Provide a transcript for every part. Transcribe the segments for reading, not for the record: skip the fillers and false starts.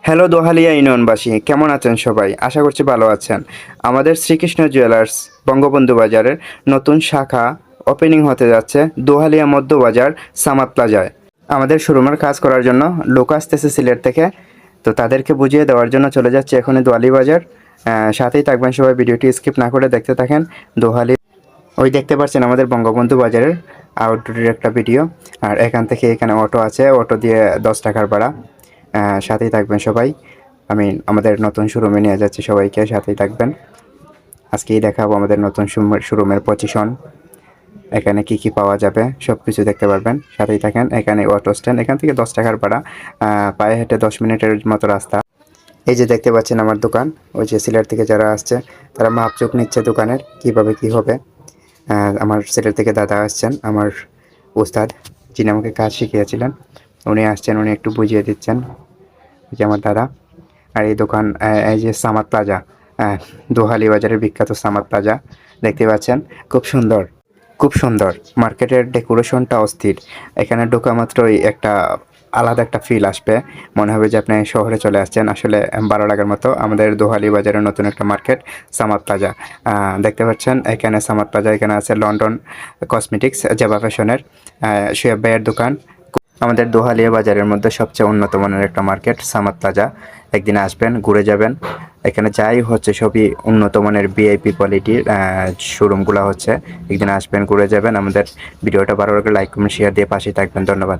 Hello দোহালিয়া ইউনিয়নবাসী, কেমন আছেন সবাই? আশা করছি ভালো আছেন। আমাদের শ্রীকৃষ্ণ জুয়েলার্স বঙ্গবন্ধু বাজারের নতুন শাখা ওপেনিং হতে যাচ্ছে দোহালিয়া মধ্যবাজার সামাদ প্লাজায়। আমাদের শোরুমের কাজ করার জন্য লোক আসতেছে সিলেট থেকে, তো তাদেরকে বুঝিয়ে দেওয়ার জন্য চলে যাচ্ছে এখনই দোহালি বাজার। সাথেই থাকবেন সবাই, ভিডিওটি স্কিপ না করে দেখতে থাকেন। দোহালি ওই দেখতে পাচ্ছেন আমাদের বঙ্গবন্ধু বাজারের আউটডোরের একটা ভিডিও। আর এখান থেকে এখানে অটো আছে, অটো দিয়ে 10 টাকার ভাড়া। সাথেই থাকবেন সবাই। আমি আমাদের নতুন শোরুমে নিয়ে যাচ্ছি সবাইকে, সাথেই থাকবেন। আজকেই দেখাবো আমাদের নতুন শোরুমের পজিশন, এখানে কি কি পাওয়া যাবে সব কিছু দেখতে পারবেন। সাথেই থাকেন। এখানে অটো স্ট্যান্ড, এখান থেকে 10 টাকার ভাড়া, পায়ে হেঁটে 10 মিনিটের মতো রাস্তা। এই যে দেখতে পাচ্ছেন আমার দোকান, ওই যে সিলেট থেকে যারা আসছে তারা মাপচুপ নিচ্ছে দোকানের কিভাবে কি হবে। আমার সিলেট থেকে দাদা আসছেন, আমার উস্তাদ যিনি আমাকে কাজ শিখিয়েছিলেন, উনি আসছেন, উনি একটু বুঝিয়ে দিচ্ছেন। এই যে আমার দাদা। আর এই দোকান, এই যে সামাদ প্লাজা, দোহালি বাজারের বিখ্যাত সামাদ প্লাজা দেখতে পাচ্ছেন। খুব সুন্দর, খুব সুন্দর। মার্কেটের ডেকোরেশনটা অস্থির। এখানে ঢোকা মাত্রই একটা আলাদা একটা ফিল আসবে, মনে হবে যে আপনি শহরে চলে আসছেন। আসলে ভালো লাগার মতো আমাদের দোহালি বাজারের নতুন একটা মার্কেট সামাদ প্লাজা। দেখতে পাচ্ছেন এখানে সামাদ প্লাজা, এখানে আছে লন্ডন কসমেটিক্স, জেবা ফ্যাশনের শুয়েব ভাইয়ের দোকান। আমাদের দোহালিয়া বাজারের মধ্যে সবচেয়ে উন্নত মানের একটা মার্কেট সামাদ প্লাজা। একদিন আসবেন, ঘুরে যাবেন। এখানে যাই হচ্ছে সবই উন্নত মানের ভিআইপি কোয়ালিটির শোরুমগুলো হচ্ছে। একদিন আসবেন, ঘুরে যাবেন। আমাদের ভিডিওটা ভালো লাগলে লাইক কমেন্ট শেয়ার দিয়ে পাশে থাকবেন। ধন্যবাদ।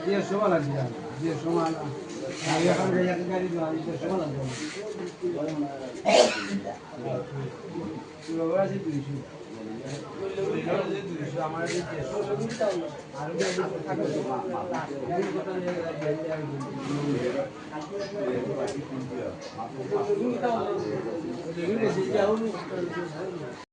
যে সময় লাগবে, যে সময় আমি এখন গাড়ি যে সময় লাগবে আমার